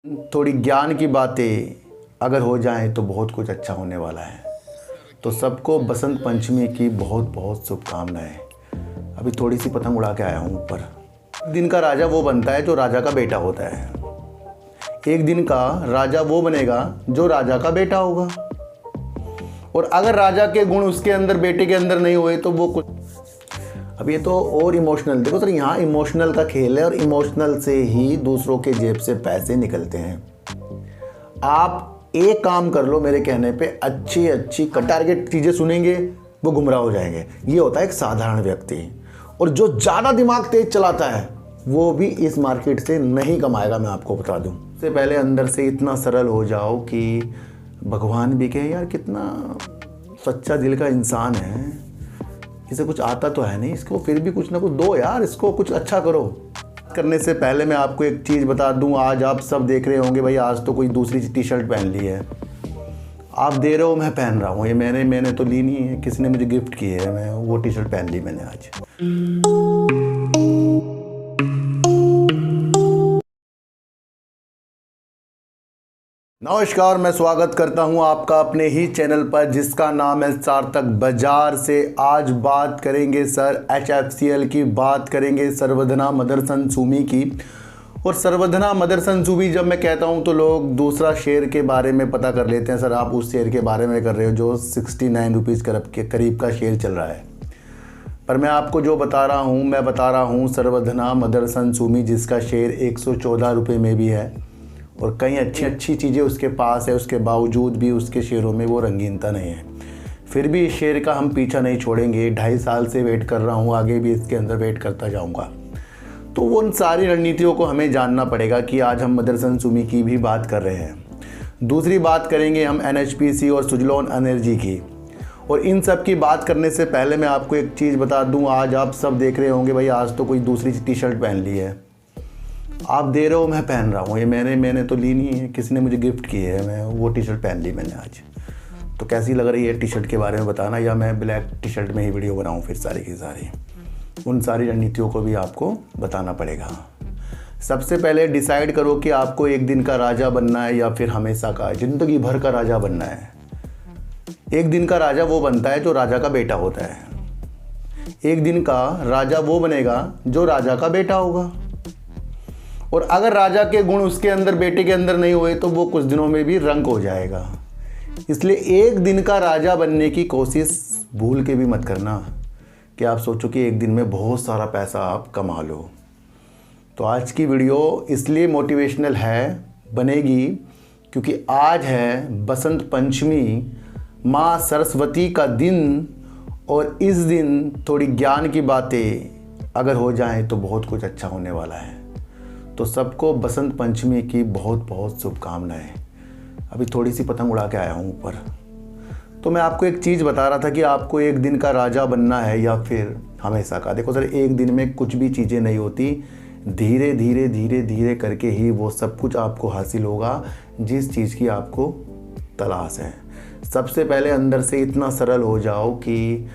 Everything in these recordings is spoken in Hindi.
थोड़ी ज्ञान की बातें अगर हो जाएं तो बहुत कुछ अच्छा होने वाला है। तो सबको बसंत पंचमी की बहुत बहुत शुभकामनाएं। अभी थोड़ी सी पतंग उड़ा के आया हूँ ऊपर। दिन का राजा वो बनता है जो राजा का बेटा होता है। एक दिन का राजा वो बनेगा जो राजा का बेटा होगा। और अगर राजा के गुण उसके अंदर बेटे के अंदर नहीं हुए तो वो कुछ। अब ये तो और इमोशनल, देखो सर, यहाँ इमोशनल का खेल है और इमोशनल से ही दूसरों के जेब से पैसे निकलते हैं। आप एक काम कर लो मेरे कहने पे, अच्छी अच्छी टारगेट चीज़ें सुनेंगे वो गुमराह हो जाएंगे। ये होता है एक साधारण व्यक्ति। और जो ज़्यादा दिमाग तेज चलाता है वो भी इस मार्केट से नहीं कमाएगा, मैं आपको बता दूं। इससे पहले अंदर से इतना सरल हो जाओ कि भगवान भी कहे यार कितना सच्चा दिल का इंसान है, इसे कुछ आता तो है नहीं, इसको फिर भी कुछ ना कुछ दो यार, इसको कुछ अच्छा करो। करने से पहले मैं आपको एक चीज़ बता दूं, आज आप सब देख रहे होंगे भाई आज तो कोई दूसरी टी शर्ट पहन ली है। आप दे रहे हो, मैं पहन रहा हूँ, ये मैंने तो ली नहीं है, किसी ने मुझे गिफ्ट की है, मैं वो टी शर्ट पहन ली मैंने आज। नमस्कार, मैं स्वागत करता हूं आपका अपने ही चैनल पर जिसका नाम है सार्थक बाजार से। आज बात करेंगे सर HFCL की, बात करेंगे सर्वधना मदरसन सूमी की। और सर्वधना मदरसन सूमी जब मैं कहता हूं तो लोग दूसरा शेयर के बारे में पता कर लेते हैं। सर आप उस शेयर के बारे में कर रहे हो जो 69 रुपीज़ के करीब का शेयर चल रहा है। पर मैं आपको जो बता रहा हूँ, मैं बता रहा हूँ सर्वधना मदरसन सूमी जिसका शेयर 114 रुपये में भी है और कई अच्छी चीज़ें उसके पास है, उसके बावजूद भी उसके शेयरों में वो रंगीनता नहीं है। फिर भी इस शेयर का हम पीछा नहीं छोड़ेंगे। 2.5 साल से वेट कर रहा हूँ, आगे भी इसके अंदर वेट करता जाऊँगा। तो उन सारी रणनीतियों को हमें जानना पड़ेगा कि आज हम मदरसन सूमी की भी बात कर रहे हैं। दूसरी बात करेंगे हम NHPC और सुजलॉन एनर्जी की। और इन सब की बात करने से पहले मैं आपको एक चीज़ बता दूँ, आज आप सब देख रहे होंगे भाई आज तो कोई दूसरी टी शर्ट पहन ली है। आप दे रहे हो, मैं पहन रहा हूँ, ये मैंने तो ली नहीं है, किसी ने मुझे गिफ्ट की है, मैं वो टी शर्ट पहन ली मैंने आज। तो कैसी लग रही है टी शर्ट के बारे में बताना, या मैं ब्लैक टी शर्ट में ही वीडियो बनाऊँ फिर सारी की सारी। उन सारी रणनीतियों को भी आपको बताना पड़ेगा। सबसे पहले डिसाइड करो कि आपको एक दिन का राजा बनना है या फिर हमेशा का, ज़िंदगी भर का राजा बनना है। एक दिन का राजा वो बनता है जो राजा का बेटा होता है। एक दिन का राजा वो बनेगा जो राजा का बेटा होगा। और अगर राजा के गुण उसके अंदर बेटे के अंदर नहीं हुए तो वो कुछ दिनों में भी रंग हो जाएगा। इसलिए एक दिन का राजा बनने की कोशिश भूल के भी मत करना कि आप सोचो कि एक दिन में बहुत सारा पैसा आप कमा लो। तो आज की वीडियो इसलिए मोटिवेशनल बनेगी क्योंकि आज है बसंत पंचमी, माँ सरस्वती का दिन। और इस दिन थोड़ी ज्ञान की बातें अगर हो जाएं तो बहुत कुछ अच्छा होने वाला है। तो सबको बसंत पंचमी की बहुत बहुत शुभकामनाएं। अभी थोड़ी सी पतंग उड़ा के आया हूँ ऊपर। तो मैं आपको एक चीज़ बता रहा था कि आपको एक दिन का राजा बनना है या फिर हमेशा का। देखो सर, एक दिन में कुछ भी चीज़ें नहीं होती, धीरे धीरे धीरे धीरे करके ही वो सब कुछ आपको हासिल होगा जिस चीज़ की आपको तलाश है। सबसे पहले अंदर से इतना सरल हो जाओ कि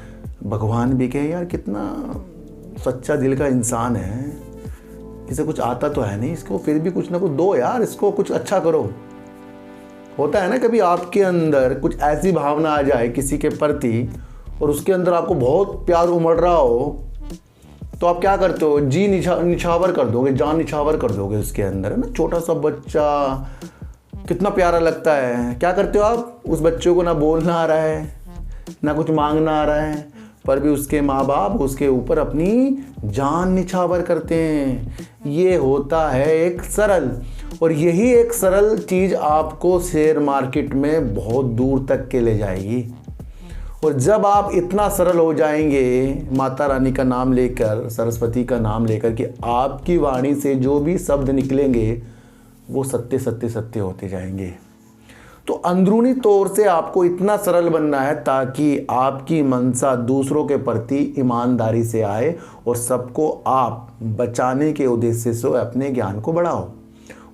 भगवान भी कहे यार कितना सच्चा दिल का इंसान है, इसे कुछ आता तो है नहीं, इसको फिर भी कुछ ना कुछ दो यार, इसको कुछ अच्छा करो। होता है ना कभी आपके अंदर कुछ ऐसी भावना आ जाए किसी के प्रति और उसके अंदर आपको बहुत प्यार उमड़ रहा हो, तो आप क्या करते हो, जी निछावर कर दोगे, जान निछावर कर दोगे उसके अंदर, है ना। छोटा सा बच्चा कितना प्यारा लगता है, क्या करते हो आप, उस बच्चों को ना बोलना आ रहा है ना कुछ मांगना आ रहा है, पर भी उसके माँ बाप उसके ऊपर अपनी जान निछावर करते हैं। ये होता है एक सरल, और यही एक सरल चीज़ आपको शेयर मार्केट में बहुत दूर तक के ले जाएगी। और जब आप इतना सरल हो जाएंगे माता रानी का नाम लेकर, सरस्वती का नाम लेकर, कि आपकी वाणी से जो भी शब्द निकलेंगे वो सत्य सत्य सत्य होते जाएंगे। तो अंदरूनी तौर से आपको इतना सरल बनना है ताकि आपकी मनसा दूसरों के प्रति ईमानदारी से आए और सबको आप बचाने के उद्देश्य से अपने ज्ञान को बढ़ाओ।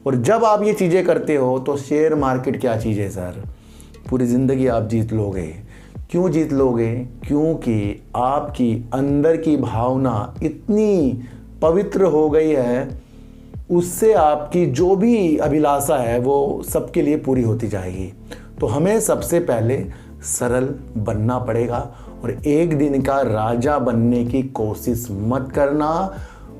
और जब आप ये चीज़ें करते हो तो शेयर मार्केट क्या चीज़ है सर, पूरी ज़िंदगी आप जीत लोगे। क्यों जीत लोगे? क्योंकि आपकी अंदर की भावना इतनी पवित्र हो गई है उससे आपकी जो भी अभिलाषा है वो सबके लिए पूरी होती जाएगी। तो हमें सबसे पहले सरल बनना पड़ेगा और एक दिन का राजा बनने की कोशिश मत करना।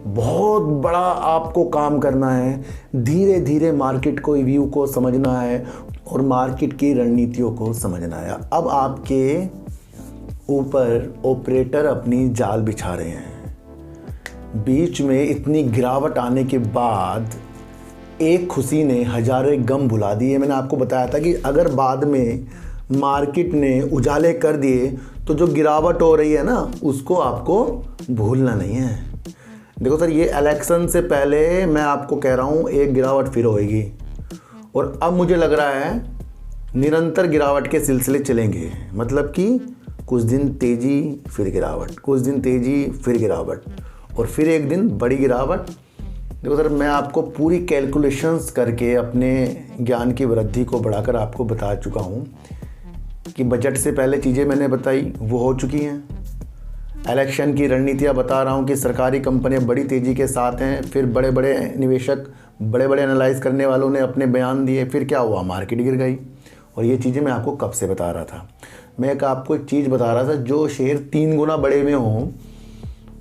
बहुत बड़ा आपको काम करना है, धीरे धीरे मार्केट को व्यू को समझना है और मार्केट की रणनीतियों को समझना है। अब आपके ऊपर ऑपरेटर अपनी जाल बिछा रहे हैं। बीच में इतनी गिरावट आने के बाद एक खुशी ने हजारों गम भुला दिए। मैंने आपको बताया था कि अगर बाद में मार्केट ने उजाले कर दिए तो जो गिरावट हो रही है ना उसको आपको भूलना नहीं है। देखो सर, ये इलेक्शन से पहले मैं आपको कह रहा हूँ एक गिरावट फिर होएगी और अब मुझे लग रहा है निरंतर गिरावट के सिलसिले चलेंगे। मतलब कि कुछ दिन तेज़ी फिर गिरावट, कुछ दिन तेज़ी फिर गिरावट और फिर एक दिन बड़ी गिरावट। देखो सर, मैं आपको पूरी कैलकुलेशंस करके अपने ज्ञान की वृद्धि को बढ़ाकर आपको बता चुका हूँ कि बजट से पहले चीज़ें मैंने बताई वो हो चुकी हैं। इलेक्शन की रणनीतियाँ बता रहा हूँ कि सरकारी कंपनियाँ बड़ी तेज़ी के साथ हैं। फिर बड़े बड़े निवेशक, बड़े बड़े एनालाइज करने वालों ने अपने बयान दिए। फिर क्या हुआ, मार्केट गिर गई। और ये चीज़ें मैं आपको कब से बता रहा था। मैं आपको एक चीज़ बता रहा था, जो शेयर 3 गुना बड़े में हों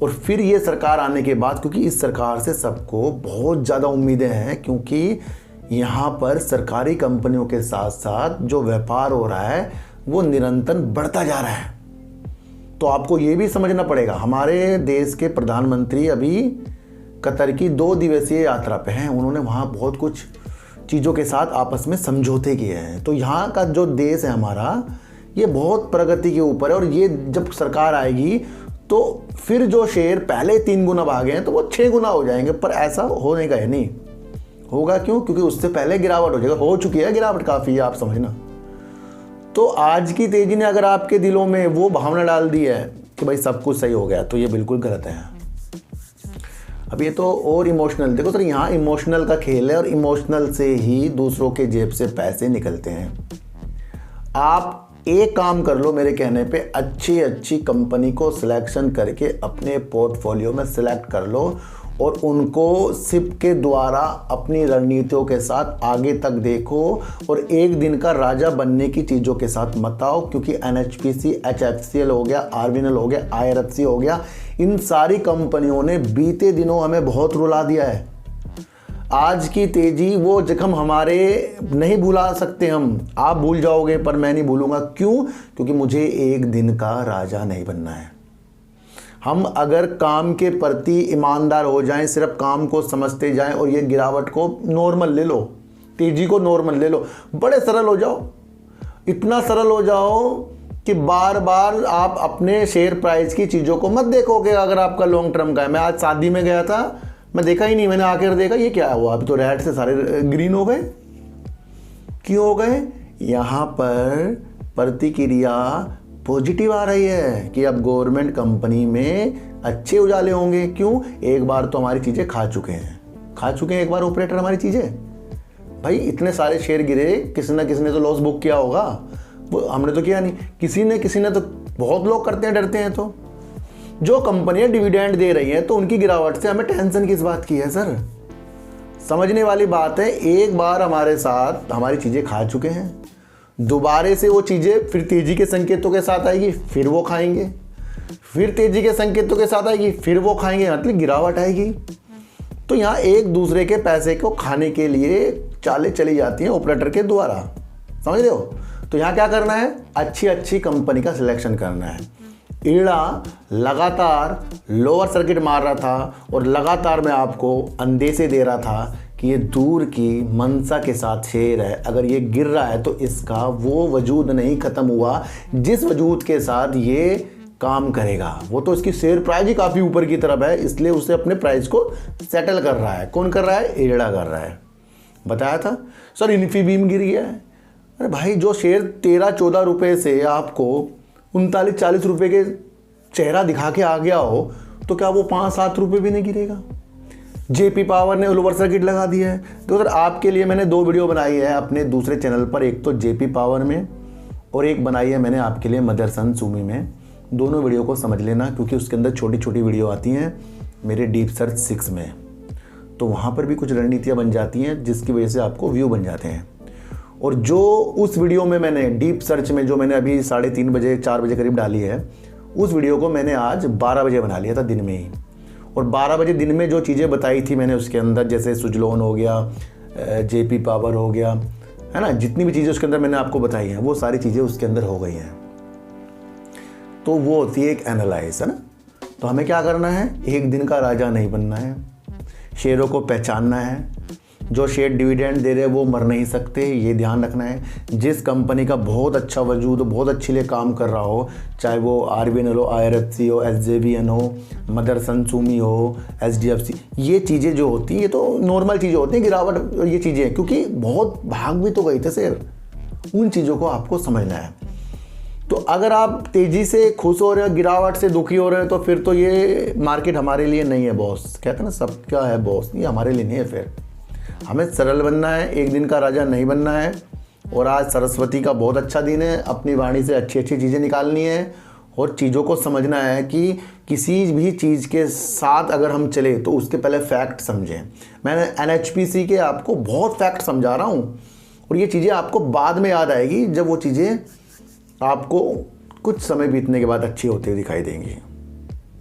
और फिर ये सरकार आने के बाद, क्योंकि इस सरकार से सबको बहुत ज़्यादा उम्मीदें हैं, क्योंकि यहाँ पर सरकारी कंपनियों के साथ साथ जो व्यापार हो रहा है वो निरंतर बढ़ता जा रहा है। तो आपको ये भी समझना पड़ेगा, हमारे देश के प्रधानमंत्री अभी कतर की 2 दिवसीय यात्रा पे हैं। उन्होंने वहाँ बहुत कुछ चीज़ों के साथ आपस में समझौते किए हैं। तो यहाँ का जो देश है हमारा, ये बहुत प्रगति के ऊपर है। और ये जब सरकार आएगी तो फिर जो शेयर पहले 3 गुना भागे हैं तो वो 6 गुना हो जाएंगे। पर ऐसा होने का है नहीं, होगा क्यों? क्योंकि उससे पहले गिरावट हो जाएगा। हो चुकी है गिरावट काफ़ी है, आप समझना। तो आज की तेज़ी ने अगर आपके दिलों में वो भावना डाल दी है कि भाई सब कुछ सही हो गया, तो ये बिल्कुल गलत है। अब ये तो और इमोशनल, देखो सर, यहाँ इमोशनल का खेल है और इमोशनल से ही दूसरों के जेब से पैसे निकलते हैं। आप एक काम कर लो मेरे कहने पे, अच्छी कंपनी को सिलेक्शन करके अपने पोर्टफोलियो में सिलेक्ट कर लो और उनको सिप के द्वारा अपनी रणनीतियों के साथ आगे तक देखो और एक दिन का राजा बनने की चीज़ों के साथ मत आओ। क्योंकि NHPC, HFCL हो गया, RVNL हो गया, IRFC हो गया, इन सारी कंपनियों ने बीते दिनों हमें बहुत रुला दिया है। आज की तेज़ी वो जख्म हमारे नहीं भुला सकते हम। आप भूल जाओगे पर मैं नहीं भूलूंगा। क्यों? क्योंकि मुझे एक दिन का राजा नहीं बनना है। हम अगर काम के प्रति ईमानदार हो जाएं, सिर्फ काम को समझते जाएं और ये गिरावट को नॉर्मल ले लो, तेज़ी को नॉर्मल ले लो, बड़े सरल हो जाओ। इतना सरल हो जाओ कि बार बार आप अपने शेयर प्राइस की चीज़ों को मत देखोगे। अगर आपका लॉन्ग टर्म का है, मैं आज शादी में गया था, मैं देखा ही नहीं, मैंने आकर देखा ये क्या हुआ, अभी तो रेड से सारे ग्रीन हो गए। क्यों हो गए? यहाँ पर प्रतिक्रिया पॉजिटिव आ रही है कि अब गवर्नमेंट कंपनी में अच्छे उजाले होंगे। क्यों? एक बार तो हमारी चीज़ें खा चुके हैं एक बार ऑपरेटर हमारी चीज़ें। भाई इतने सारे शेयर गिरे, किसी न किसी ने तो लॉस बुक किया होगा, वो हमने तो किया नहीं। किसी ने तो, बहुत लोग करते हैं, डरते हैं। तो जो कंपनियां डिविडेंड दे रही हैं तो उनकी गिरावट से हमें टेंशन किस बात की है सर? समझने वाली बात है, एक बार हमारे साथ हमारी चीज़ें खा चुके हैं, दोबारे से वो चीज़ें फिर तेज़ी के संकेतों के साथ आएगी, फिर वो खाएंगे, फिर तेज़ी के संकेतों के साथ आएगी, फिर वो खाएंगे, मतलब गिरावट आएगी। तो यहाँ एक दूसरे के पैसे को खाने के लिए चालें चली जाती हैं ऑपरेटर के द्वारा, समझ रहे हो? तो यहाँ क्या करना है? अच्छी कंपनी का सिलेक्शन करना है। ईड़ा लगातार लोअर सर्किट मार रहा था और लगातार मैं आपको अंदेशे दे रहा था कि ये दूर की मंशा के साथ शेर है। अगर ये गिर रहा है तो इसका वो वजूद नहीं ख़त्म हुआ जिस वजूद के साथ ये काम करेगा। वो तो इसकी शेयर प्राइस ही काफ़ी ऊपर की तरफ है, इसलिए उसे अपने प्राइस को सेटल कर रहा है। कौन कर रहा है? ईड़ा कर रहा है। बताया था सर इन्फीबीम गिर गया है। अरे भाई, जो शेयर 13-14 रुपये से आपको 39-40 रुपये के चेहरा दिखा के आ गया हो, तो क्या वो 5-7 रुपये भी नहीं गिरेगा? जेपी पावर ने लोअर सर्किट लगा दिया है। तो सर आपके लिए मैंने 2 वीडियो बनाई है अपने दूसरे चैनल पर, एक तो जेपी पावर में और एक बनाई है मैंने आपके लिए मदरसन सुमी में। दोनों वीडियो को समझ लेना, क्योंकि उसके अंदर छोटी छोटी वीडियो आती हैं मेरे डीप सर्च 6 में। तो वहाँ पर भी कुछ रणनीतियाँ बन जाती हैं जिसकी वजह से आपको व्यू बन जाते हैं। और जो उस वीडियो में मैंने डीप सर्च में जो मैंने अभी 3:30 बजे 4 बजे करीब डाली है, उस वीडियो को मैंने आज 12 बजे बना लिया था दिन में ही। और 12 बजे दिन में जो चीज़ें बताई थी मैंने उसके अंदर, जैसे सुजलोन हो गया, जेपी पावर हो गया, है ना, जितनी भी चीज़ें उसके अंदर मैंने आपको बताई हैं वो सारी चीज़ें उसके अंदर हो गई हैं। तो वो होती है एक एनालाइज, है ना। तो हमें क्या करना है, एक दिन का राजा नहीं बनना है, शेयरों को पहचानना है। जो शेयर डिविडेंड दे रहे हैं वो मर नहीं सकते, ये ध्यान रखना है। जिस कंपनी का बहुत अच्छा वजूद, बहुत अच्छे लिए काम कर रहा हो, चाहे वो RVNL हो, IRFC हो, SJVN हो, मदरसन सूमी हो, SDFC, ये चीज़ें जो होती हैं ये तो नॉर्मल चीज़ें होती हैं, गिरावट ये चीज़ें, क्योंकि बहुत भाग भी तो गई थे शेयर। उन चीज़ों को आपको समझना है। तो अगर आप तेज़ी से खुश हो रहे हो, गिरावट से दुखी हो रहे हो, तो फिर तो ये मार्केट हमारे लिए नहीं है बॉस। कहते हैं ना, सबका है बॉस, ये हमारे लिए नहीं है। फिर हमें सरल बनना है, एक दिन का राजा नहीं बनना है। और आज सरस्वती का बहुत अच्छा दिन है, अपनी वाणी से अच्छी अच्छी चीज़ें निकालनी है और चीज़ों को समझना है कि किसी भी चीज़ के साथ अगर हम चले तो उसके पहले फैक्ट समझें। मैंने NHPC के आपको बहुत फैक्ट समझा रहा हूँ और ये चीज़ें आपको बाद में याद आएगी, जब वो चीज़ें आपको कुछ समय बीतने के बाद अच्छी होती हुई दिखाई देंगी।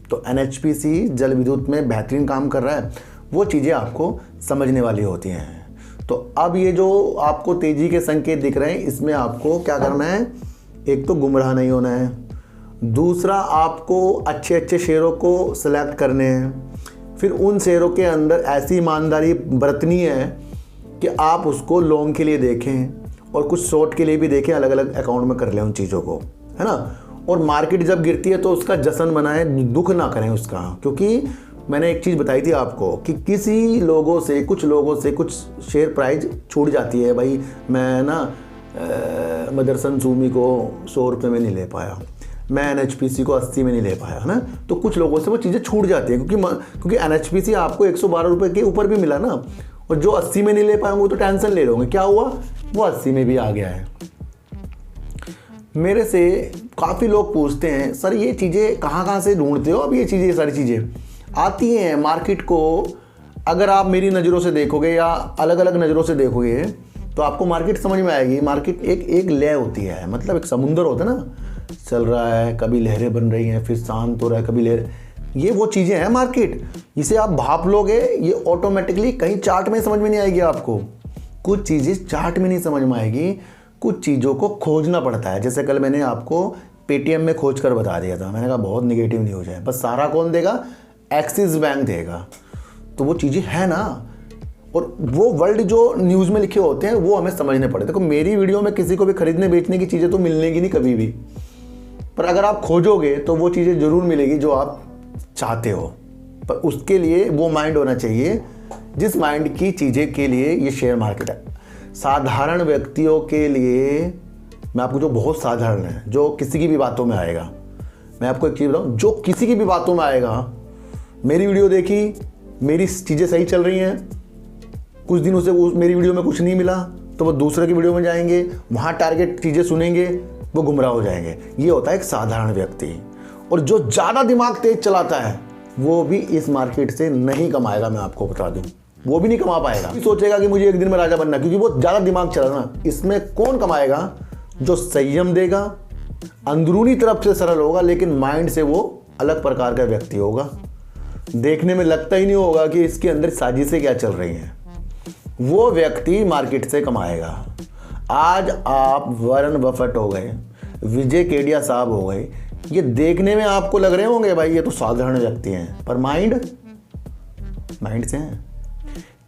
तो NHPC जल विद्युत में बेहतरीन काम कर रहा है, वो चीज़ें आपको समझने वाली होती हैं। तो अब ये जो आपको तेज़ी के संकेत दिख रहे हैं, इसमें आपको क्या करना है, एक तो गुमराह नहीं होना है, दूसरा आपको अच्छे अच्छे शेयरों को सिलेक्ट करने हैं, फिर उन शेयरों के अंदर ऐसी ईमानदारी बरतनी है कि आप उसको लॉन्ग के लिए देखें और कुछ शॉर्ट के लिए भी देखें, अलग अलग अकाउंट में कर लें उन चीज़ों को, है ना। और मार्केट जब गिरती है तो उसका जश्न मनाएं, दुख ना करें उसका, क्योंकि मैंने एक चीज़ बताई थी आपको कि कुछ लोगों से कुछ शेयर प्राइस छूट जाती है। भाई मैं ना मदरसन सूमी को 100 रुपये में नहीं ले पाया, मैं NHPC को 80 में नहीं ले पाया, है ना। तो कुछ लोगों से वो चीज़ें छूट जाती हैं, क्योंकि NHPC आपको 112 रुपये के ऊपर भी मिला ना, और जो 80 में नहीं ले पाएंगे तो टेंशन ले लोगे, क्या हुआ, वो 80 में भी आ गया है। मेरे से काफ़ी लोग पूछते हैं, सर ये चीज़ें कहाँ से ढूंढते हो। अब ये सारी चीज़ें आती हैं मार्केट को, अगर आप मेरी नज़रों से देखोगे या अलग अलग नज़रों से देखोगे तो आपको मार्केट समझ में आएगी। मार्केट एक लय होती है, मतलब एक समुंदर होता है ना, चल रहा है, कभी लहरें बन रही हैं, फिर शांत हो रहा है, कभी लहर, ये वो चीज़ें हैं मार्केट। इसे आप भाप लोगे, ये ऑटोमेटिकली कहीं चार्ट में समझ में नहीं आएगी आपको। कुछ चीज़ें चार्ट में नहीं समझ में आएगी, कुछ चीज़ों को खोजना पड़ता है। जैसे कल मैंने आपको पेटीएम में खोज कर बता दिया था, मैंने कहा बहुत निगेटिव न्यूज़ है, बस सारा कौन देगा, एक्सिस बैंक देगा। तो वो चीज़ें है ना, और वो वर्ल्ड जो न्यूज़ में लिखे होते हैं वो हमें समझने पड़े। देखो मेरी वीडियो में किसी को भी खरीदने बेचने की चीज़ें तो मिलने की नहीं कभी भी, पर अगर आप खोजोगे तो वो चीज़ें ज़रूर मिलेगी जो आप चाहते हो। पर उसके लिए वो माइंड होना चाहिए जिस माइंड की चीज़ें के लिए ये शेयर मार्केट है। साधारण व्यक्तियों के लिए मैं आपको, जो बहुत साधारण है, जो किसी की भी बातों में आएगा, मैं आपको एक चीज़ बताऊँ, जो किसी की भी बातों में आएगा, मेरी वीडियो देखी, मेरी चीज़ें सही चल रही हैं, कुछ दिनों से मेरी वीडियो में कुछ नहीं मिला तो वो दूसरे की वीडियो में जाएंगे, वहाँ टारगेट चीज़ें सुनेंगे, वो गुमराह हो जाएंगे। ये होता है एक साधारण व्यक्ति। और जो ज़्यादा दिमाग तेज चलाता है वो भी इस मार्केट से नहीं कमाएगा, मैं आपको बता दूँ, वो भी नहीं कमा पाएगा। सोचेगा कि मुझे एक दिन में राजा बनना, क्योंकि वो ज़्यादा दिमाग चला ना। इसमें कौन कमाएगा, जो संयम देगा, अंदरूनी तरफ से सरल होगा लेकिन माइंड से वो अलग प्रकार का व्यक्ति होगा। देखने में लगता ही नहीं होगा कि इसके अंदर साजिशें क्या चल रही हैं, वो व्यक्ति मार्केट से कमाएगा। आज आप वॉरेन बफेट हो गए, विजय केडिया साहब हो गए, ये देखने में आपको लग रहे होंगे भाई ये तो साधारण व्यक्ति हैं, पर माइंड से हैं।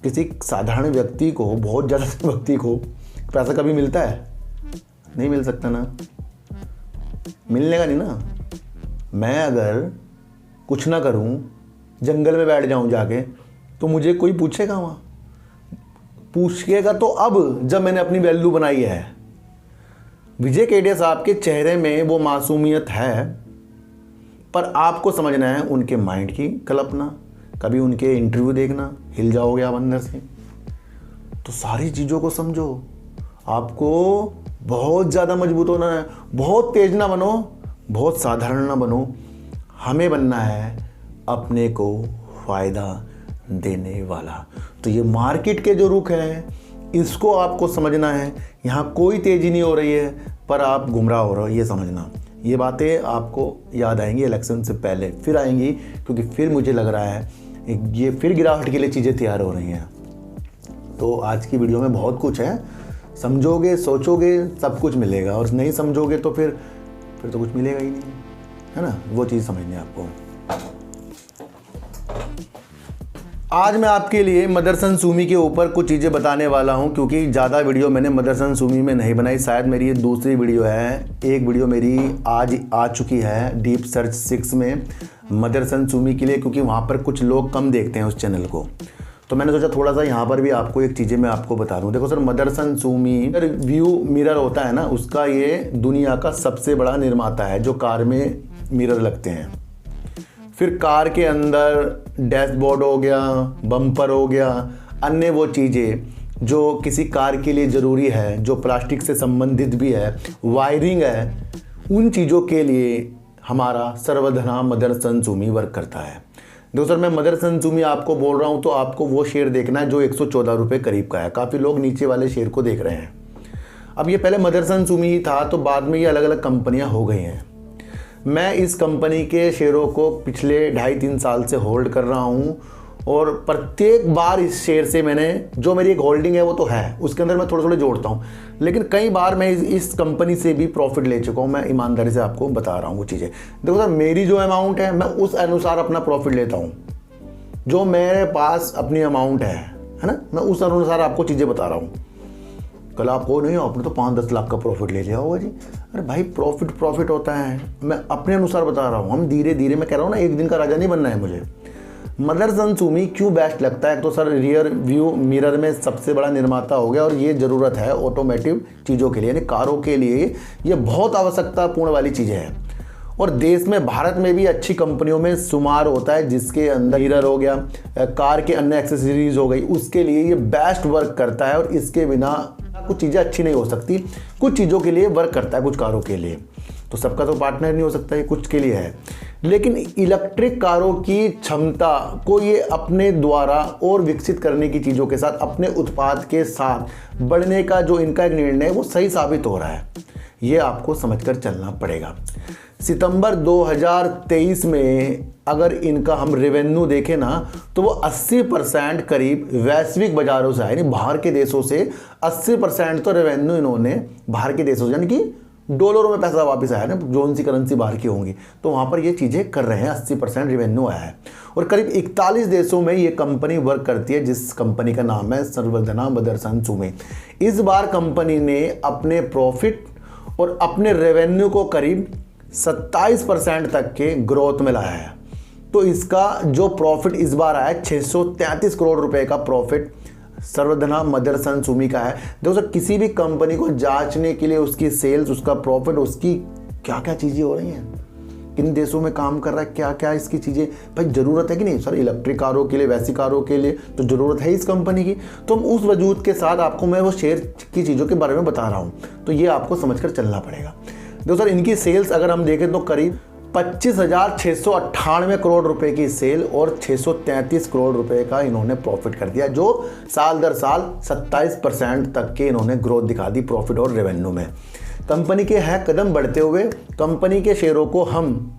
किसी साधारण व्यक्ति को, बहुत ज़्यादा व्यक्ति को पैसा कभी मिलता है? नहीं मिल सकता ना, मिलने का नहीं ना। मैं अगर कुछ ना करूं, जंगल में बैठ जाऊं जाके, तो मुझे कोई पूछेगा? वहाँ पूछेगा तो अब जब मैंने अपनी वैल्यू बनाई है। विजय केडिया साहब के चेहरे में वो मासूमियत है, पर आपको समझना है उनके माइंड की कल्पना। कभी उनके इंटरव्यू देखना, हिल जाओगे आप अंदर से। तो सारी चीज़ों को समझो। आपको बहुत ज़्यादा मजबूत होना है, बहुत तेज ना बनो, बहुत साधारण ना बनो। हमें बनना है अपने को फ़ायदा देने वाला। तो ये मार्केट के जो रुख हैं इसको आपको समझना है। यहाँ कोई तेज़ी नहीं हो रही है पर आप गुमराह हो रहे हो, ये समझना। ये बातें आपको याद आएंगी इलेक्शन से पहले, फिर आएंगी, क्योंकि फिर मुझे लग रहा है ये फिर गिरावट के लिए चीज़ें तैयार हो रही हैं। तो आज की वीडियो में बहुत कुछ है, समझोगे सोचोगे सब कुछ मिलेगा, और नहीं समझोगे तो फिर तो कुछ मिलेगा ही नहीं, है ना। वो चीज़ समझनी है आपको। आज मैं आपके लिए मदरसन सूमी के ऊपर कुछ चीज़ें बताने वाला हूं, क्योंकि ज़्यादा वीडियो मैंने मदरसन सूमी में नहीं बनाई। शायद मेरी ये दूसरी वीडियो है। एक वीडियो मेरी आज आ चुकी है डीप सर्च 6 में मदरसन सूमी के लिए, क्योंकि वहाँ पर कुछ लोग कम देखते हैं उस चैनल को। तो मैंने सोचा थोड़ा सा यहाँ पर भी आपको एक चीज़ें मैं आपको बता दूँ। देखो सर, मदरसन सूमी व्यू मिरर होता है ना, उसका ये दुनिया का सबसे बड़ा निर्माता है जो कार में मिरर लगते हैं। फिर कार के अंदर डैशबोर्ड हो गया, बम्पर हो गया, अन्य वो चीज़ें जो किसी कार के लिए ज़रूरी है, जो प्लास्टिक से संबंधित भी है, वायरिंग है, उन चीज़ों के लिए हमारा सर्वधना मदरसन सूमी वर्क करता है। देखो सर, मैं मदरसन सूमी आपको बोल रहा हूँ तो आपको वो शेयर देखना है जो 114 रुपये करीब का है। काफ़ी लोग नीचे वाले शेयर को देख रहे हैं। अब ये पहले मदरसन सूमी ही था, तो बाद में ये अलग अलग कंपनियाँ हो गई हैं। मैं इस कंपनी के शेयरों को पिछले 2.5-3 साल से होल्ड कर रहा हूँ, और प्रत्येक बार इस शेयर से मैंने, जो मेरी एक होल्डिंग है वो तो है, उसके अंदर मैं थोड़े थोड़े जोड़ता हूँ, लेकिन कई बार मैं इस कंपनी से भी प्रॉफिट ले चुका हूँ। मैं ईमानदारी से आपको बता रहा हूँ वो चीज़ें। देखो सर, मेरी जो अमाउंट है मैं उस अनुसार अपना प्रॉफिट लेता हूँ। जो मेरे पास अपनी अमाउंट है ना, मैं उस अनुसार आपको चीज़ें बता रहा हूँ। कल आप हो नहीं, आपने तो 5-10 लाख का प्रॉफिट ले लिया होगा जी। अरे भाई, प्रॉफिट होता है, मैं अपने अनुसार बता रहा हूँ। हम धीरे धीरे, मैं कह रहा हूँ ना, एक दिन का राजा नहीं बनना है मुझे। मदरसन सूमी क्यों बेस्ट लगता है? तो सर, रियर व्यू मिरर में सबसे बड़ा निर्माता हो गया, और ये ज़रूरत है ऑटोमेटिव चीज़ों के लिए, यानी कारों के लिए ये बहुत आवश्यकतापूर्ण वाली चीज़ है। और देश में, भारत में भी अच्छी कंपनियों में शुमार होता है, जिसके अंदर मिरर हो गया, कार के अन्य एक्सेसरीज हो गई, उसके लिए ये बेस्ट वर्क करता है। और इसके बिना कुछ चीज़ें अच्छी नहीं हो सकती। कुछ चीज़ों के लिए वर्क करता है, कुछ कारों के लिए। तो सबका तो पार्टनर नहीं हो सकता, ये कुछ के लिए है। लेकिन इलेक्ट्रिक कारों की क्षमता को ये अपने द्वारा और विकसित करने की चीज़ों के साथ, अपने उत्पाद के साथ बढ़ने का जो इनका एक निर्णय है वो सही साबित हो रहा है। ये आपको समझकर चलना पड़ेगा। सितंबर 2023 में अगर इनका हम रेवेन्यू देखें ना, तो वो 80% करीब वैश्विक बाजारों से आए, यानी बाहर के देशों से 80% तो रेवेन्यू इन्होंने बाहर के देशों से, यानी कि डॉलरों में पैसा वापस आया ना, जोन सी करेंसी बाहर की होंगी, तो वहाँ पर ये चीज़ें कर रहे हैं। 80% रेवेन्यू आया है, और करीब 41 देशों में ये कंपनी वर्क करती है, जिस कंपनी का नाम है सर्वधना मदरसन सूमी। इस बार कंपनी ने अपने प्रॉफिट और अपने रेवेन्यू को करीब 27% तक के ग्रोथ में लाया है। तो इसका जो प्रॉफिट इस बार आया है, 633 करोड़ रुपए का प्रॉफिट सर्वधना मदरसन सूमी का है। देखो सर, किसी भी कंपनी को जांचने के लिए उसकी सेल्स, उसका प्रॉफिट, उसकी क्या क्या चीज़ें हो रही हैं, किन देशों में काम कर रहा है, क्या क्या इसकी चीज़ें, भाई ज़रूरत है कि नहीं। सर, इलेक्ट्रिक कारों के लिए, वैसी कारों के लिए तो ज़रूरत है इस कंपनी की। तो उस वजूद के साथ आपको मैं वो शेयर की चीज़ों के बारे में बता रहा हूँ, तो ये आपको समझकर चलना पड़ेगा। देखो सर, इनकी सेल्स अगर हम देखें तो करीब 25,698 करोड़ रुपए की सेल और 633 करोड़ रुपए का इन्होंने प्रॉफिट कर दिया, जो साल दर साल 27% तक के इन्होंने ग्रोथ दिखा दी प्रॉफिट और रेवेन्यू में। कंपनी के है कदम बढ़ते हुए। कंपनी के शेयरों को हम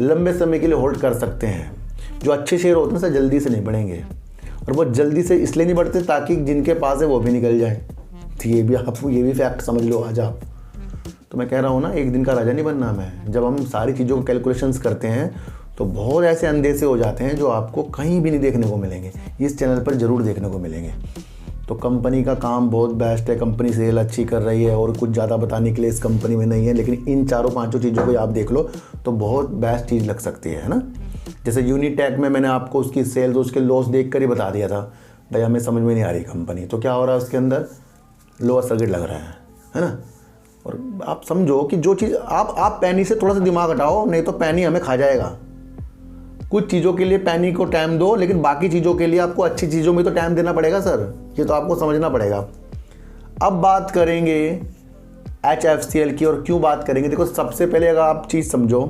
लंबे समय के लिए होल्ड कर सकते हैं। जो अच्छे शेयर होते हैं सर, जल्दी से नहीं बढ़ेंगे, और वो जल्दी से इसलिए नहीं बढ़ते ताकि जिनके पास है वो भी निकल जाए। तो ये भी फैक्ट समझ लो आज आप। तो मैं कह रहा हूँ ना, एक दिन का राजा नहीं बनना मैं। जब हम सारी चीज़ों को कैलकुलेशंस करते हैं तो बहुत ऐसे अंदेशे हो जाते हैं जो आपको कहीं भी नहीं देखने को मिलेंगे, इस चैनल पर ज़रूर देखने को मिलेंगे। तो कंपनी का काम बहुत बेस्ट है, कंपनी सेल अच्छी कर रही है, और कुछ ज़्यादा बताने के लिए इस कंपनी में नहीं है। लेकिन इन 4-5 चीज़ों को आप देख लो तो बहुत बेस्ट चीज़ लग सकती है ना। जैसे यूनिटैक में मैंने आपको उसकी सेल्स, उसके लॉस देख कर ही बता दिया था, भाई हमें समझ में नहीं आ रही कंपनी, तो क्या हो रहा है उसके अंदर, लोअर सर्किट लग रहा है ना। और आप समझो कि जो चीज़ आप पैनी से थोड़ा सा दिमाग हटाओ, नहीं तो पैनी हमें खा जाएगा। कुछ चीज़ों के लिए पैनी को टाइम दो, लेकिन बाकी चीज़ों के लिए आपको अच्छी चीज़ों में तो टाइम देना पड़ेगा सर, ये तो आपको समझना पड़ेगा। अब बात करेंगे HFCL की, और क्यों बात करेंगे। देखो, सबसे पहले अगर आप चीज़ समझो,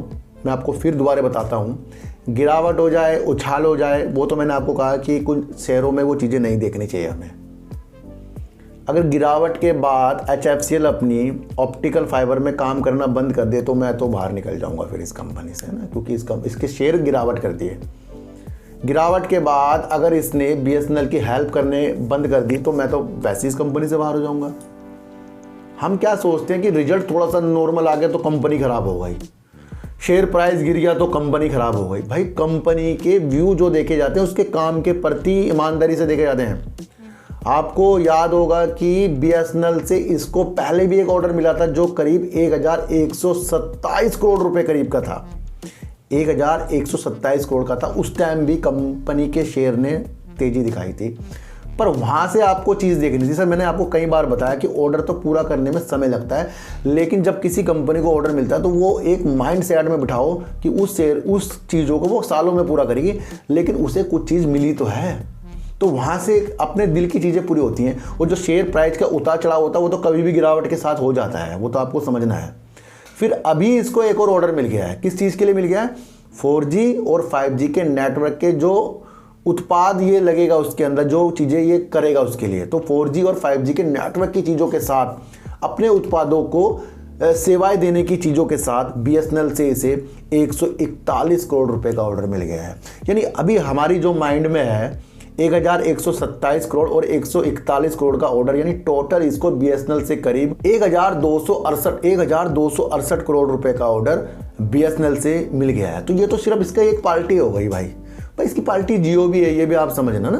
मैं आपको फिर दोबारा बताता हूँ, गिरावट हो जाए, उछाल हो जाए, वो तो मैंने आपको कहा कि कुछ शेयरों में वो चीज़ें नहीं देखनी चाहिए हमें। अगर गिरावट के बाद HFCL अपनी ऑप्टिकल फाइबर में काम करना बंद कर दे तो मैं तो बाहर निकल जाऊंगा फिर इस कंपनी से, है ना, क्योंकि इसके शेयर गिरावट कर दिए। गिरावट के बाद अगर इसने BSNL की हेल्प करने बंद कर दी तो मैं तो वैसे इस कंपनी से बाहर हो जाऊंगा। हम क्या सोचते हैं कि रिजल्ट थोड़ा सा नॉर्मल आ गया तो कंपनी खराब हो गई, शेयर प्राइस गिर गया तो कंपनी खराब हो गई। भाई कंपनी के व्यू जो देखे जाते हैं उसके काम के प्रति ईमानदारी से देखे जाते हैं। आपको याद होगा कि BSNL से इसको पहले भी एक ऑर्डर मिला था जो करीब 1127 करोड़ रुपए करीब का था, 1127 करोड़ का था। उस टाइम भी कंपनी के शेयर ने तेजी दिखाई थी, पर वहां से आपको चीज़ देखनी थी। सर मैंने आपको कई बार बताया कि ऑर्डर तो पूरा करने में समय लगता है, लेकिन जब किसी कंपनी को ऑर्डर मिलता है तो वो एक माइंड सेट में बिठाओ कि उस चीज़ों को वो सालों में पूरा करेगी, लेकिन उसे कुछ चीज़ मिली तो है। तो वहाँ से अपने दिल की चीज़ें पूरी होती हैं। और जो शेयर प्राइस का उतार चढ़ाव होता है वो तो कभी भी गिरावट के साथ हो जाता है, वो तो आपको समझना है। फिर अभी इसको एक और ऑर्डर मिल गया है। किस चीज़ के लिए मिल गया है? 4G और 5G के नेटवर्क के जो उत्पाद ये लगेगा उसके अंदर, जो चीज़ें ये करेगा उसके लिए। तो 4G और 5G के नेटवर्क की चीज़ों के साथ अपने उत्पादों को सेवाएं देने की चीज़ों के साथ BSNL से इसे 141 करोड़ रुपए का ऑर्डर मिल गया है। यानी अभी हमारी जो माइंड में है 1127 करोड़ और 141 करोड़ का ऑर्डर, यानी टोटल इसको BSNL से करीब 1268 करोड़ रुपए का ऑर्डर BSNL से मिल गया है। तो ये तो सिर्फ इसका एक पार्टी हो गई भाई इसकी पार्टी जियो भी है, ये भी आप समझना ना।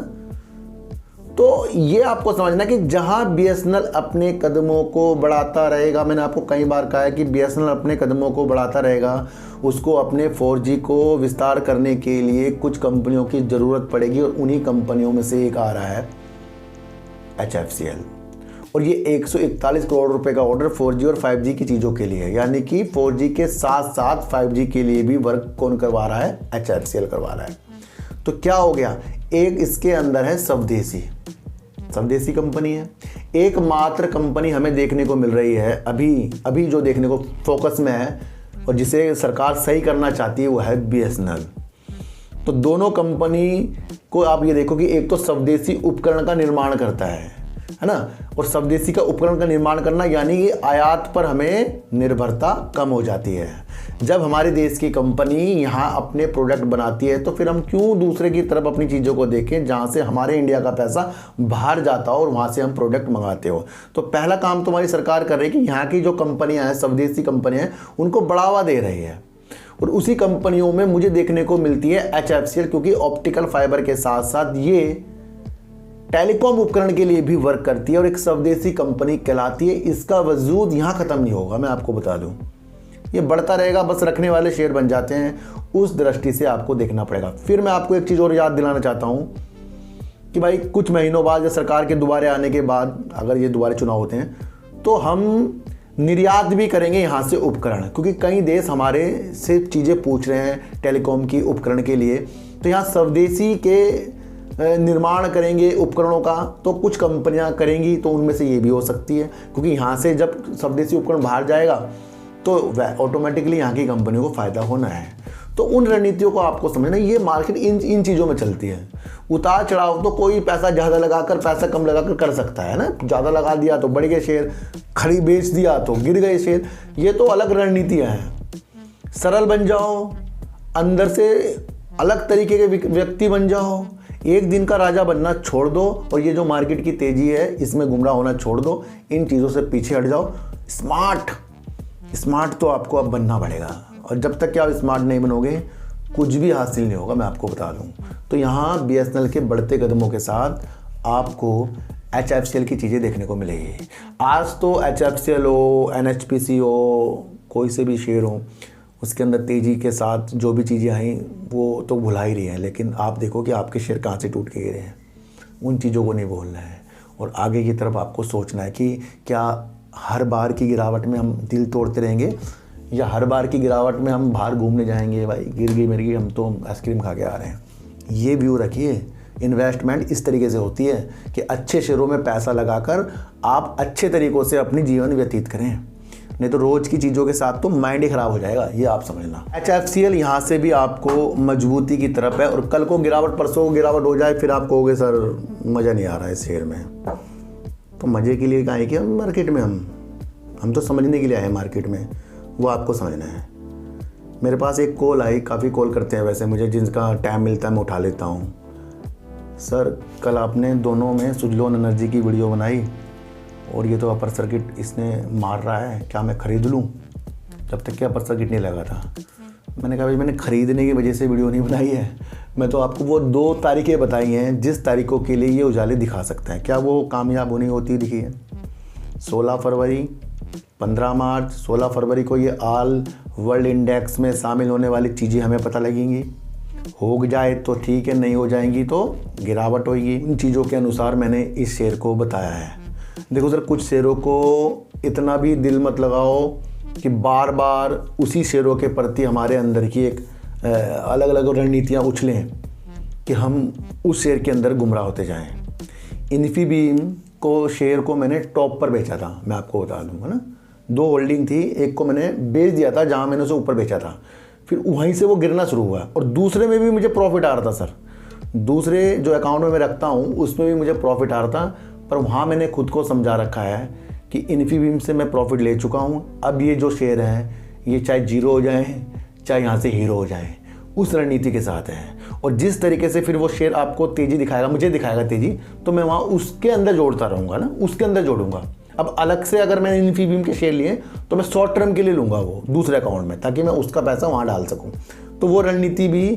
तो ये आपको समझना कि जहां BSNL अपने कदमों को बढ़ाता रहेगा, मैंने आपको कई बार कहा है कि BSNL अपने कदमों को बढ़ाता रहेगा, उसको अपने 4G को विस्तार करने के लिए कुछ कंपनियों की ज़रूरत पड़ेगी और उन्हीं कंपनियों में से एक आ रहा है HFCL। और ये 141 करोड़ रुपए का ऑर्डर 4G और 5G की चीज़ों के लिए है, यानी कि 4G के साथ साथ 5G के लिए भी वर्क कौन करवा रहा है? HFCL करवा रहा है। तो क्या हो गया? एक इसके अंदर है स्वदेशी कंपनी है। एकमात्र कंपनी हमें देखने को मिल रही है अभी जो देखने को फोकस में है और जिसे सरकार सही करना चाहती है वो है BSNL। तो दोनों कंपनी को आप ये देखो कि एक तो स्वदेशी उपकरण का निर्माण करता है ना, और स्वदेशी का उपकरण का निर्माण करना यानी कि आयात पर हमें निर्भरता कम हो जाती है। जब हमारे देश की कंपनी यहाँ अपने प्रोडक्ट बनाती है तो फिर हम क्यों दूसरे की तरफ अपनी चीज़ों को देखें जहाँ से हमारे इंडिया का पैसा बाहर जाता हो और वहाँ से हम प्रोडक्ट मंगाते हो। तो पहला काम तो हमारी सरकार कर रही है कि यहाँ की जो कंपनियाँ हैं, स्वदेशी कंपनियाँ हैं, उनको बढ़ावा दे रही है। और उसी कंपनियों में मुझे देखने को मिलती है HFCL, क्योंकि ऑप्टिकल फाइबर के साथ साथ ये टेलीकॉम उपकरण के लिए भी वर्क करती है और एक स्वदेशी कंपनी कहलाती है। इसका वजूद यहाँ ख़त्म नहीं होगा, मैं आपको बता दूँ, ये बढ़ता रहेगा, बस रखने वाले शेयर बन जाते हैं। उस दृष्टि से आपको देखना पड़ेगा। फिर मैं आपको एक चीज़ और याद दिलाना चाहता हूँ कि भाई कुछ महीनों बाद या सरकार के दोबारा आने के बाद, अगर ये दोबारा चुनाव होते हैं, तो हम निर्यात भी करेंगे यहाँ से उपकरण, क्योंकि कई देश हमारे से चीज़ें पूछ रहे हैं टेलीकॉम की उपकरण के लिए। तो यहाँ स्वदेशी के निर्माण करेंगे उपकरणों का, तो कुछ कंपनियां करेंगी, तो उनमें से ये भी हो सकती है, क्योंकि यहाँ से जब स्वदेशी उपकरण बाहर जाएगा तो ऑटोमेटिकली यहाँ की कंपनियों को फ़ायदा होना है। तो उन रणनीतियों को आपको समझना, ये मार्केट इन चीज़ों में चलती है। उतार चढ़ाव तो कोई पैसा ज़्यादा लगाकर पैसा कम लगाकर कर सकता है ना, ज़्यादा लगा दिया तो बढ़ गए शेयर, खरीद बेच दिया तो गिर गए शेयर, ये तो अलग रणनीतियाँ हैं। सरल बन जाओ, अंदर से अलग तरीके के व्यक्ति बन जाओ, एक दिन का राजा बनना छोड़ दो और ये जो मार्केट की तेजी है इसमें गुमराह होना छोड़ दो, इन चीज़ों से पीछे हट जाओ। स्मार्ट तो आपको अब बनना पड़ेगा, और जब तक कि आप स्मार्ट नहीं बनोगे कुछ भी हासिल नहीं होगा, मैं आपको बता दूं। तो यहाँ BSNL के बढ़ते कदमों के साथ आपको HFCL की चीज़ें देखने को मिलेगी। आज तो HFCL हो, NHPC हो, कोई से भी शेयर हो, उसके अंदर तेज़ी के साथ जो भी चीज़ें आई वो तो भुला ही रही हैं, लेकिन आप देखो कि आपके शेयर कहाँ से टूट के गिरे हैं, उन चीज़ों को नहीं भूलना है। और आगे की तरफ आपको सोचना है कि क्या हर बार की गिरावट में हम दिल तोड़ते रहेंगे, या हर बार की गिरावट में हम बाहर घूमने जाएंगे, भाई गिर गई मेरी, हम तो आइसक्रीम खा के आ रहे हैं। ये व्यू रखिए। इन्वेस्टमेंट इस तरीके से होती है कि अच्छे शेयरों में पैसा लगाकर आप अच्छे तरीक़ों से अपनी जीवन व्यतीत करें। नहीं तो रोज़ की चीज़ों के साथ तो माइंड ही ख़राब हो जाएगा, ये आप समझना। HFCL यहाँ से भी आपको मजबूती की तरफ है, और कल को गिरावट, परसों को गिरावट हो जाए, फिर आप कहोगे सर मज़ा नहीं आ रहा है इस शेयर में। तो मज़े के लिए कहाँ है कि हम मार्केट में हम तो समझने के लिए आए मार्केट में, वो आपको समझना है। मेरे पास एक कॉल आई, काफ़ी कॉल करते हैं वैसे मुझे, जिनका टाइम मिलता है मैं उठा लेता हूँ। सर कल आपने दोनों में सुजलोन एनर्जी की वीडियो बनाई और ये तो अपर सर्किट इसने मार रहा है, क्या मैं ख़रीद लूँ? जब तक कि अपर सर्किट नहीं लगा था। मैंने कहा भाई मैंने ख़रीदने की वजह से वीडियो नहीं बनाई है, मैं तो आपको वो 2 तारीखें बताई हैं जिस तारीखों के लिए ये उजाले दिखा सकते हैं। क्या वो कामयाब होनी होती दिखी है? 16 फरवरी, 15 मार्च, 16 फरवरी को ये ऑल वर्ल्ड इंडेक्स में शामिल होने वाली चीज़ें हमें पता लगेंगी। हो जाए तो ठीक है, नहीं हो जाएंगी तो गिरावट होगी। उन चीज़ों के अनुसार मैंने इस शेयर को बताया है। देखो सर, कुछ शेयरों को इतना भी दिल मत लगाओ कि बार बार उसी शेयरों के प्रति हमारे अंदर की एक अलग अलग रणनीतियाँ उछलें कि हम उस शेयर के अंदर गुमराह होते जाएं। इन्फीबीम को शेयर को मैंने टॉप पर बेचा था, मैं आपको बता दूँ, है ना। 2 होल्डिंग थी, एक को मैंने बेच दिया था जहाँ मैंने उसे ऊपर बेचा था, फिर वहीं से वो गिरना शुरू हुआ, और दूसरे में भी मुझे प्रॉफिट आ रहा था सर। दूसरे जो अकाउंट में मैं रखता हूँ उसमें भी मुझे प्रॉफिट आ रहा था, पर वहाँ मैंने खुद को समझा रखा है कि इन्फीबीम से मैं प्रॉफिट ले चुका हूँ। अब ये जो शेयर हैं ये चाहे जीरो हो जाए, चाहे यहाँ से हीरो हो जाए, उस रणनीति के साथ है। और जिस तरीके से फिर वो शेयर आपको तेज़ी दिखाएगा, मुझे दिखाएगा तेज़ी, तो मैं वहाँ उसके अंदर जोड़ता रहूँगा ना, उसके अंदर जोड़ूंगा। अब अलग से अगर मैंने इन्फीबीम के शेयर लिए तो मैं शॉर्ट टर्म के लिए लूँगा वो दूसरे अकाउंट में, ताकि मैं उसका पैसा वहाँ डाल सकूँ। तो वो रणनीति भी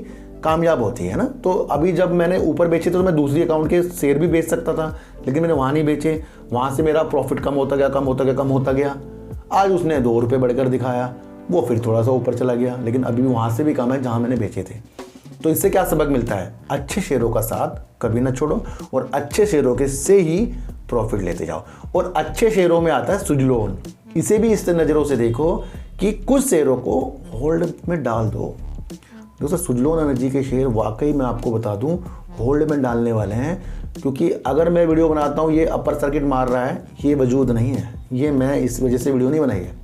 कामयाब होती है ना। तो अभी जब मैंने ऊपर बेचे तो मैं दूसरी अकाउंट के शेयर भी बेच सकता था, लेकिन मैंने वहाँ नहीं बेचे, वहाँ से मेरा प्रॉफिट कम होता गया। आज उसने 2 रुपये बढ़कर दिखाया, वो फिर थोड़ा सा ऊपर चला गया, लेकिन अभी भी वहाँ से भी कम है जहाँ मैंने बेचे थे। तो इससे क्या सबक मिलता है? अच्छे शेयरों का साथ कभी ना छोड़ो, और अच्छे शेयरों के से ही प्रॉफिट लेते जाओ। और अच्छे शेयरों में आता है सुजलोन, इसे भी इस नज़रों से देखो कि कुछ शेयरों को होल्ड में डाल दो। दोस्तों, सुजलोन एनर्जी के शेयर वाकई मैं आपको बता दूं होल्ड में डालने वाले हैं, क्योंकि अगर मैं वीडियो बनाता हूं ये अपर सर्किट मार रहा है, ये वजूद नहीं है, ये मैं इस वजह से वीडियो नहीं बनाई है।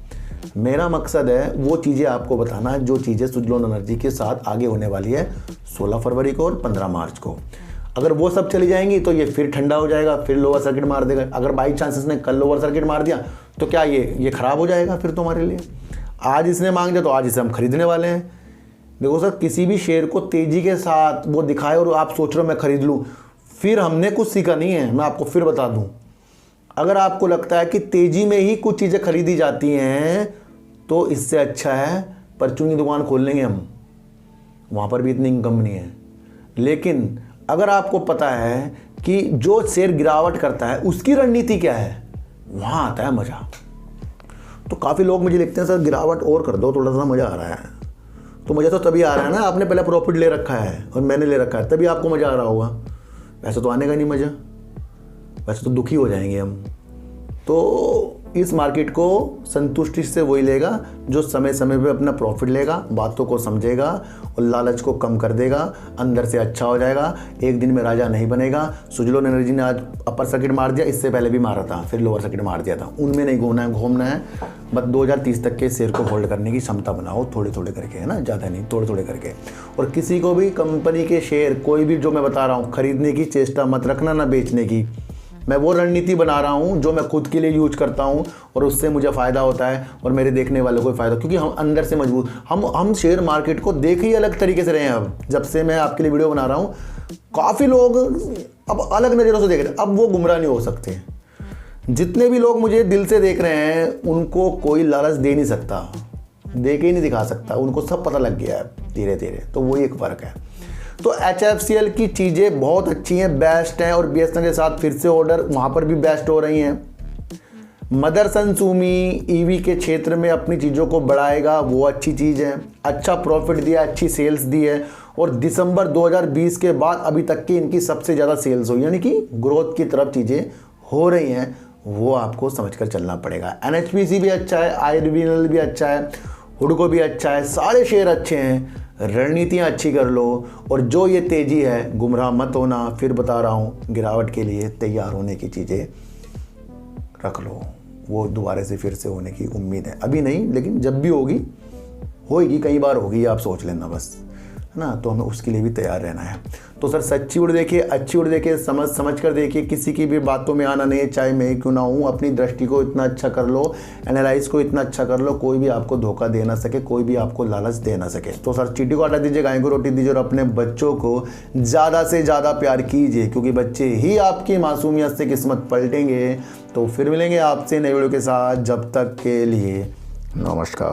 मेरा मकसद है वो चीज़ें आपको बताना जो चीज़ें सुजलोन एनर्जी के साथ आगे होने वाली है 16 फरवरी को और 15 मार्च को। अगर वो सब चली जाएंगी तो ये फिर ठंडा हो जाएगा, फिर लोअर सर्किट मार देगा। अगर बाई चांस इसने कल लोअर सर्किट मार दिया तो क्या ये ख़राब हो जाएगा फिर तुम्हारे लिए। आज इसने मांग दिया तो आज इसे हम खरीदने वाले हैं। देखो सर, किसी भी शेयर को तेज़ी के साथ वो दिखाए और आप सोच रहे हो मैं खरीद लूँ, फिर हमने कुछ सीखा नहीं है। मैं आपको फिर बता दूँ, अगर आपको लगता है कि तेज़ी में ही कुछ चीज़ें खरीदी जाती हैं तो इससे अच्छा है परचून की दुकान खोल लेंगे हम, वहाँ पर भी इतनी इनकम नहीं है। लेकिन अगर आपको पता है कि जो शेयर गिरावट करता है उसकी रणनीति क्या है, वहाँ आता है मज़ा। तो काफ़ी लोग मुझे लिखते हैं सर गिरावट और कर दो, थोड़ा सा मज़ा आ रहा है। तो मज़ा तो तभी आ रहा है ना, आपने पहले प्रॉफिट ले रखा है और मैंने ले रखा है, तभी आपको मज़ा आ रहा होगा। वैसे तो आने का नहीं मज़ा, वैसे तो दुखी हो जाएंगे हम। तो इस मार्केट को संतुष्टि से वही लेगा जो समय समय पे अपना प्रॉफिट लेगा, बातों को समझेगा और लालच को कम कर देगा, अंदर से अच्छा हो जाएगा, एक दिन में राजा नहीं बनेगा। सुजलोन एनर्जी ने आज अपर सर्किट मार दिया, इससे पहले भी मारा था, फिर लोअर सर्किट मार दिया था। उनमें नहीं घूमना है। बस 2030 तक के शेयर को होल्ड करने की क्षमता बनाओ, थोड़े थोड़े करके, है ना, ज़्यादा नहीं, थोड़े थोड़े करके। और किसी को भी कंपनी के शेयर कोई भी जो मैं बता रहा हूँ खरीदने की चेष्टा मत रखना, ना बेचने की। मैं वो रणनीति बना रहा हूँ जो मैं खुद के लिए यूज करता हूँ और उससे मुझे फ़ायदा होता है और मेरे देखने वालों को फ़ायदा, क्योंकि हम अंदर से मजबूत, हम शेयर मार्केट को देख ही अलग तरीके से रहे हैं। अब जब से मैं आपके लिए वीडियो बना रहा हूँ काफ़ी लोग अब अलग नज़रों से देख रहे हैं, अब वो गुमराह नहीं हो सकते। जितने भी लोग मुझे दिल से देख रहे हैं उनको कोई लालच दे नहीं सकता, दे के ही नहीं दिखा सकता, उनको सब पता लग गया है धीरे धीरे। तो वही एक फ़र्क है। तो HFCL की चीज़ें बहुत अच्छी हैं, बेस्ट हैं, और BSNL के साथ फिर से ऑर्डर वहाँ पर भी बेस्ट हो रही हैं। मदरसन सुमी EV के क्षेत्र में अपनी चीज़ों को बढ़ाएगा, वो अच्छी चीज़ है। अच्छा प्रॉफिट दिया, अच्छी सेल्स दी है, और दिसंबर 2020 के बाद अभी तक की इनकी सबसे ज़्यादा सेल्स हुई, यानी कि ग्रोथ की तरफ चीज़ें हो रही हैं। वो आपको समझकर चलना पड़ेगा। NHPC भी अच्छा है, IRVNL भी अच्छा है, हुडको भी अच्छा है, सारे शेयर अच्छे हैं। रणनीतियाँ अच्छी कर लो, और जो ये तेज़ी है गुमराह मत होना। फिर बता रहा हूँ, गिरावट के लिए तैयार होने की चीज़ें रख लो, वो दोबारा से फिर से होने की उम्मीद है। अभी नहीं, लेकिन जब भी होगी, कई बार होगी, आप सोच लेना बस, है ना। तो हमें उसके लिए भी तैयार रहना है। तो सर सच्ची उड़ देखिए, अच्छी उड़ देखिए, समझ कर देखिए, किसी की भी बातों में आना नहीं है, चाहे मैं क्यों ना हूँ। अपनी दृष्टि को इतना अच्छा कर लो, एनालाइज को इतना अच्छा कर लो, कोई भी आपको धोखा दे ना सके, कोई भी आपको लालच दे ना सके। तो सर चींटी को हटा दीजिए, गाय को रोटी दीजिए और अपने बच्चों को ज़्यादा से ज़्यादा प्यार कीजिए, क्योंकि बच्चे ही आपकी मासूमियत से किस्मत पलटेंगे। तो फिर मिलेंगे आपसे नई वीडियो के साथ, जब तक के लिए नमस्कार।